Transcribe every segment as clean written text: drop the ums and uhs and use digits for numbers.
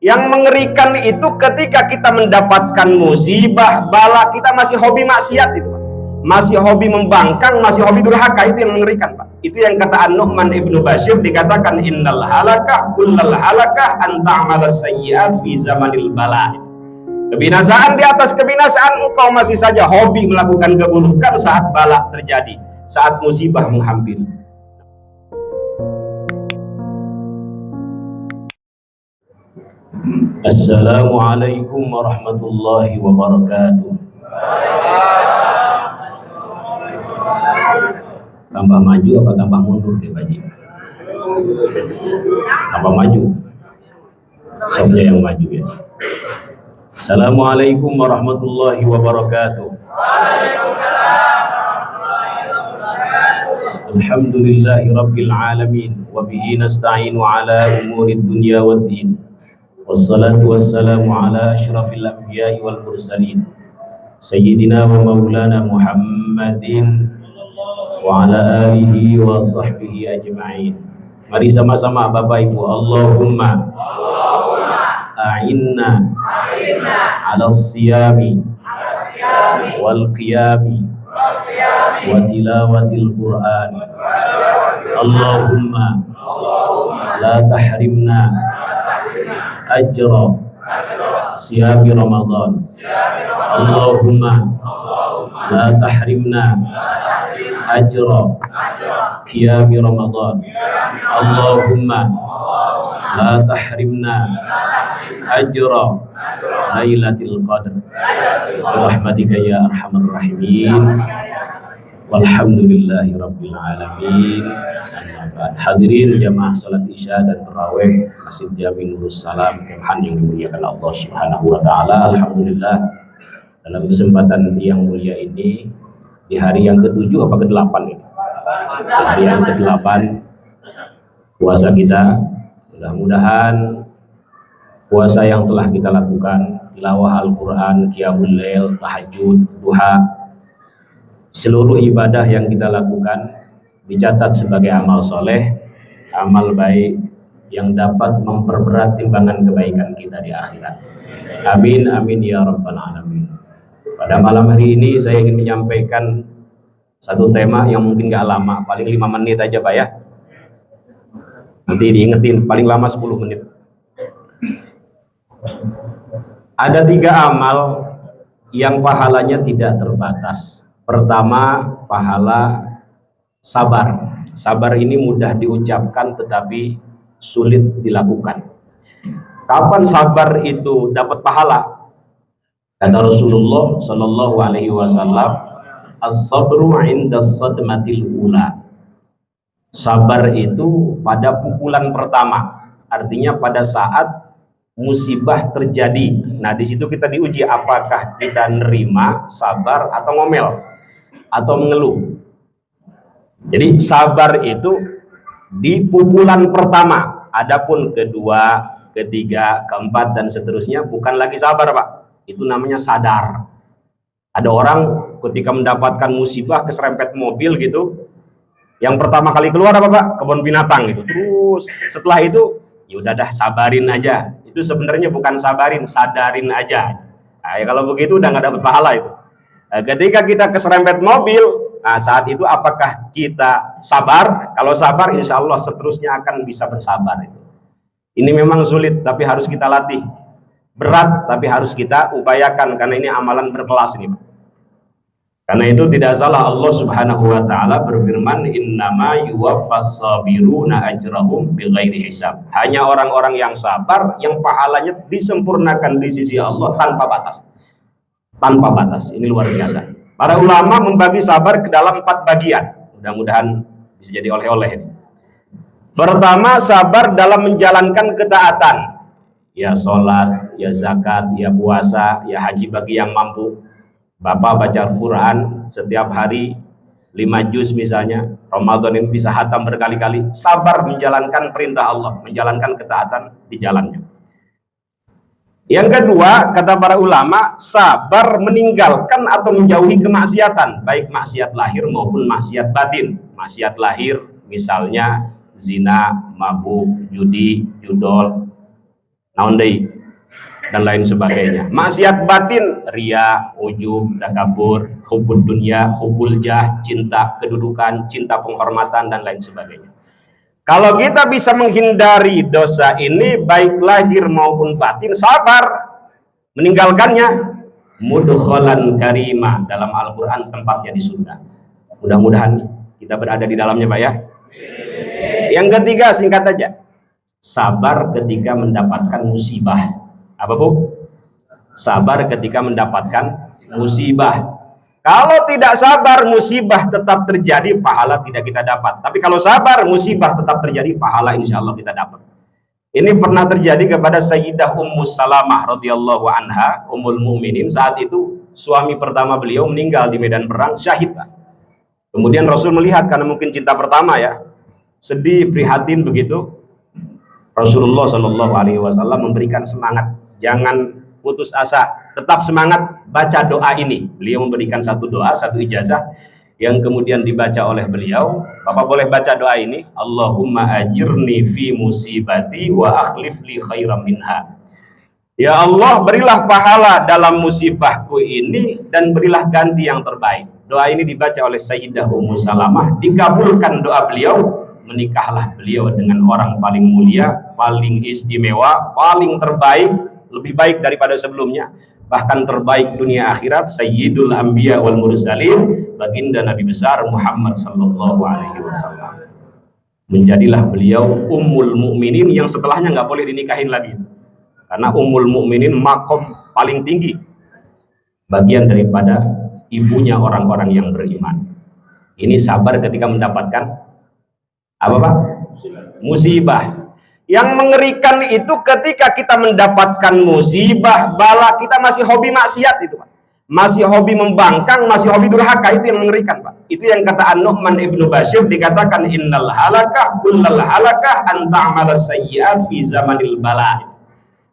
Yang mengerikan itu ketika kita mendapatkan musibah, bala, kita masih hobi maksiat itu, Pak. Masih hobi membangkang, masih hobi durhaka, itu yang mengerikan, Pak. Itu yang kata An-Nu'man ibnu Bashir, dikatakan innal halakah kullal halakah anta'amala sayyi'at fi zamanil bala. Kebinasaan di atas kebinasaan, engkau masih saja hobi melakukan keburukan saat bala terjadi, saat musibah menghampiri. Assalamualaikum warahmatullahi wabarakatuh. Tambah maju apa tambah mundur nih Pak Ji? Tambah maju. Sobnya yang maju ya. Assalamualaikum warahmatullahi wabarakatuh. Alhamdulillahi rabbil alamin wa bihi nasta'inu ala umurid dunya waddin. Wassalatu wassalamu ala asyrafil anbiya'i wal mursalin sayyidina wa maulana Muhammadin wa ala alihi wa sahbihi ajma'in. Mari sama-sama Bapak Ibu, Allahumma a'inna ala siyami wal qiyami wa tilawatil Qur'an. Allahumma la tahrimna ajra siyami Ramadan. Allahumma la tahrimna ajra qiyami Ramadan. Allahumma la tahrimna ajra lailatul qadr rahmatika ya arhamar rahimin. Walhamdulillahi rabbil alamin. Hadirin jamaah salat isya dan tarawih Masjid Jami Nurus Salam Kemhan yang dimuliakan Allah Subhanahu wa taala. Alhamdulillah, dalam kesempatan yang mulia ini di hari yang ke-7 apa ke-8 ini? Hari yang ke-8 puasa kita. Mudah-mudahan puasa yang telah kita lakukan, tilawah Al-Qur'an, qiyamul lail, tahajud, duha, seluruh ibadah yang kita lakukan dicatat sebagai amal soleh, amal baik yang dapat memperberat timbangan kebaikan kita di akhirat. Amin amin ya rabbal alamin. Pada malam hari ini saya ingin menyampaikan satu tema yang mungkin gak lama, paling 5 menit aja Pak ya. Nanti diingetin paling lama 10 menit. Ada 3 amal yang pahalanya tidak terbatas. Pertama, pahala sabar. Sabar ini mudah diucapkan tetapi sulit dilakukan. Kapan sabar itu dapat pahala? Kata Rasulullah Shallallahu Alaihi Wasallam, as-sabru 'inda sadmatil ula. Sabar itu pada pukulan pertama, artinya pada saat musibah terjadi. Nah, di situ kita diuji apakah kita nerima, sabar atau ngomel atau mengeluh. Jadi sabar itu di pukulan pertama. Adapun kedua, ketiga, keempat dan seterusnya bukan lagi sabar Pak. Itu namanya sadar. Ada orang ketika mendapatkan musibah keserempet mobil gitu, yang pertama kali keluar apa Pak? Kebun binatang gitu. Terus setelah itu ya udah dah sabarin aja. Itu sebenarnya bukan sabarin, sadarin aja. Nah, ya kalau begitu udah nggak dapat pahala itu. Nah, ketika kita keserempet mobil, nah saat itu apakah kita sabar? Kalau sabar insya Allah seterusnya akan bisa bersabar. Ini memang sulit tapi harus kita latih. Berat tapi harus kita upayakan karena ini amalan berkelas ini Pak. Karena itu tidak salah Allah Subhanahu wa taala berfirman, innama yuwaffas sabiruna ajrahum bighairi hisab. Hanya orang-orang yang sabar yang pahalanya disempurnakan di sisi Allah tanpa batas. Tanpa batas. Ini luar biasa. Para ulama membagi sabar ke dalam 4 bagian. Mudah-mudahan bisa jadi oleh-oleh. Pertama, sabar dalam menjalankan ketaatan. Ya sholat, ya zakat, ya puasa, ya haji bagi yang mampu. Bapak baca Al-Quran setiap hari 5 juz misalnya. Ramadan ini bisa hatam berkali-kali. Sabar menjalankan perintah Allah, menjalankan ketaatan di jalannya. Yang kedua, kata para ulama, sabar meninggalkan atau menjauhi kemaksiatan, baik maksiat lahir maupun maksiat batin. Maksiat lahir misalnya zina, mabuk, judi, judol, naon deui, dan lain sebagainya. Maksiat batin, riya, ujub, takabur, hubbud dunya, hubbul jah, cinta kedudukan, cinta penghormatan dan lain sebagainya. Kalau kita bisa menghindari dosa ini baik lahir maupun batin, sabar meninggalkannya, mudkhalan karima, dalam Al-Qur'an tempatnya di surga. Mudah-mudahan kita berada di dalamnya, Pak ya. Yang ketiga, singkat aja, sabar ketika mendapatkan musibah. Apa Bu? Sabar ketika mendapatkan musibah. Kalau tidak sabar, musibah tetap terjadi, pahala tidak kita dapat. Tapi kalau sabar, musibah tetap terjadi, pahala insya Allah kita dapat. Ini pernah terjadi kepada Sayyidah Ummu Salamah radhiyallahu anha, Ummul Mukminin. Saat itu suami pertama beliau meninggal di medan perang, syahid, Pak. Kemudian Rasul melihat, karena mungkin cinta pertama ya, sedih, prihatin begitu. Rasulullah Shallallahu Alaihi Wasallam memberikan semangat, jangan putus asa, tetap semangat, baca doa ini. Beliau memberikan satu doa, satu ijazah yang kemudian dibaca oleh beliau. Bapak boleh baca doa ini, Allahumma ajirni fi musibati wa akhlif li khairam minha. Ya Allah, berilah pahala dalam musibahku ini dan berilah ganti yang terbaik. Doa ini dibaca oleh Sayyidah Ummu Salamah, dikabulkan doa beliau, menikahlah beliau dengan orang paling mulia, paling istimewa, paling terbaik, lebih baik daripada sebelumnya, bahkan terbaik dunia akhirat, Sayyidul Anbiya wal Mursalin, baginda Nabi besar Muhammad sallallahu alaihi wasallam. Menjadilah beliau Ummul Mukminin yang setelahnya nggak boleh dinikahin lagi. Karena Ummul Mukminin makom paling tinggi, bagian daripada ibunya orang-orang yang beriman. Ini sabar ketika mendapatkan apa Pak? Musibah. Yang mengerikan itu ketika kita mendapatkan musibah, bala, kita masih hobi maksiat itu Pak. Masih hobi membangkang, masih hobi durhaka, itu yang mengerikan Pak. Itu yang kata An-Nu'man Ibnu Bashir, dikatakan innal halakah kullal halakah an ta'mala sayyi'at fi zamanil bala.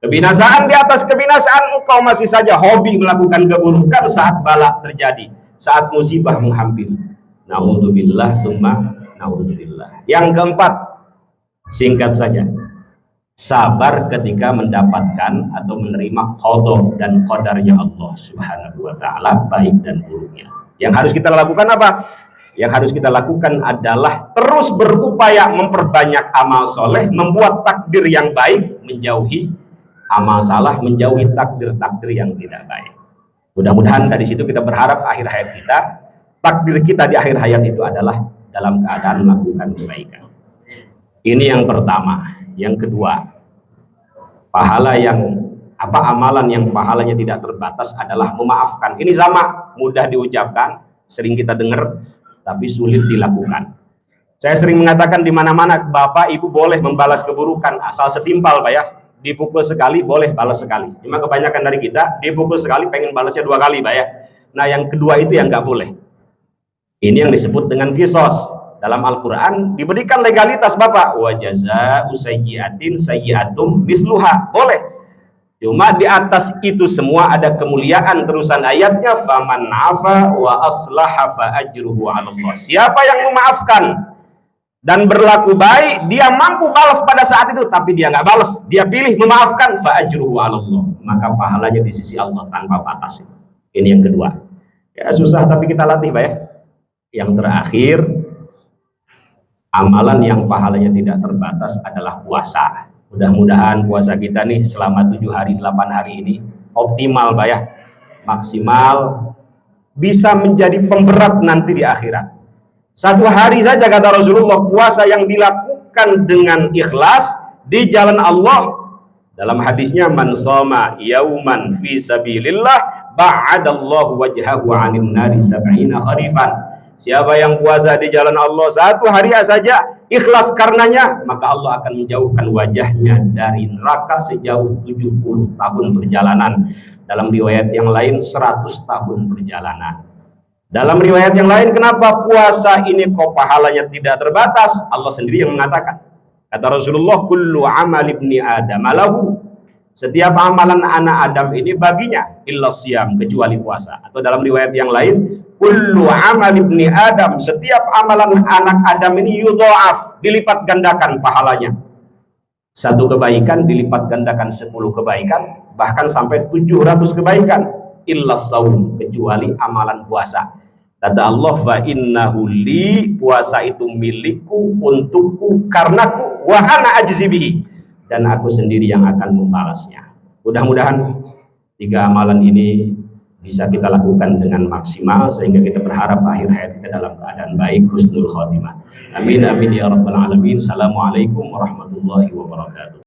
Kebinasaan di atas kebinasaan, engkau masih saja hobi melakukan keburukan saat bala terjadi, saat musibah menghampiri. Na'udzubillah tsumma na'udzubillah. Yang keempat, singkat saja, sabar ketika mendapatkan atau menerima qada dan qadarnya Allah Subhanahu wa taala, baik dan buruknya. Yang harus kita lakukan apa? Yang harus kita lakukan adalah terus berupaya memperbanyak amal soleh, membuat takdir yang baik, menjauhi amal salah, menjauhi takdir-takdir yang tidak baik. Mudah-mudahan dari situ kita berharap akhir hayat kita, takdir kita di akhir hayat itu adalah dalam keadaan melakukan kebaikan. Ini yang pertama. Yang kedua, pahala yang amalan yang pahalanya tidak terbatas adalah memaafkan. Ini sama, mudah diucapkan, sering kita dengar, tapi sulit dilakukan. Saya sering mengatakan di mana-mana, Bapak Ibu boleh membalas keburukan asal setimpal Pak ya. Dipukul sekali boleh balas sekali. Cuma kebanyakan dari kita dipukul sekali pengen balasnya 2 kali Pak ya. Nah yang kedua itu yang nggak boleh. Ini yang disebut dengan qisas. Dalam Al-Quran diberikan legalitas Bapak, wa jazaa'u sayyi'atin sayyi'atum mithluha, boleh. Cuma di atas itu semua ada kemuliaan, terusan ayatnya, faman afa wa aslaha fa ajruhu 'ala Allah. Siapa yang memaafkan dan berlaku baik, dia mampu balas pada saat itu, tapi dia nggak balas, dia pilih memaafkan, fa ajruhu 'ala Allah, maka pahalanya di sisi Allah tanpa batas. Ini yang kedua. Ya susah tapi kita latih Pak ya. Yang terakhir, amalan yang pahalanya tidak terbatas adalah puasa. Mudah-mudahan puasa kita nih selama 7 hari 8 hari ini optimal Pak ya, maksimal, bisa menjadi pemberat nanti di akhirat. 1 hari saja kata Rasulullah, puasa yang dilakukan dengan ikhlas di jalan Allah, dalam hadisnya, man shoma yauman fi sabilillah ba'adallahu wajhahu 'anil nari 70 kharifan. Siapa yang puasa di jalan Allah 1 hari saja, ikhlas karenanya, maka Allah akan menjauhkan wajahnya dari neraka sejauh 70 tahun perjalanan. Dalam riwayat yang lain 100 tahun perjalanan. Dalam riwayat yang lain, kenapa puasa ini kok pahalanya tidak terbatas? Allah sendiri yang mengatakan. Kata Rasulullah, kullu amal ibni adam lahu. Setiap amalan anak Adam ini baginya, illa siyam, kecuali puasa. Atau dalam riwayat yang lain, kullu amal ibni Adam, setiap amalan anak Adam ini yudha'af, dilipat gandakan pahalanya. Satu kebaikan dilipat gandakan 10 kebaikan, bahkan sampai 700 kebaikan. Illa saum, kecuali amalan puasa. Kata Allah, fa innahu li, puasa itu milikku, untukku, karenaku, wa ana ajzi bihi, dan aku sendiri yang akan membalasnya. Mudah-mudahan 3 amalan ini bisa kita lakukan dengan maksimal, sehingga kita berharap akhir hayat kita dalam keadaan baik, husnul khotimah. Amin amin ya rabbal alamin. Assalamualaikum warahmatullahi wabarakatuh.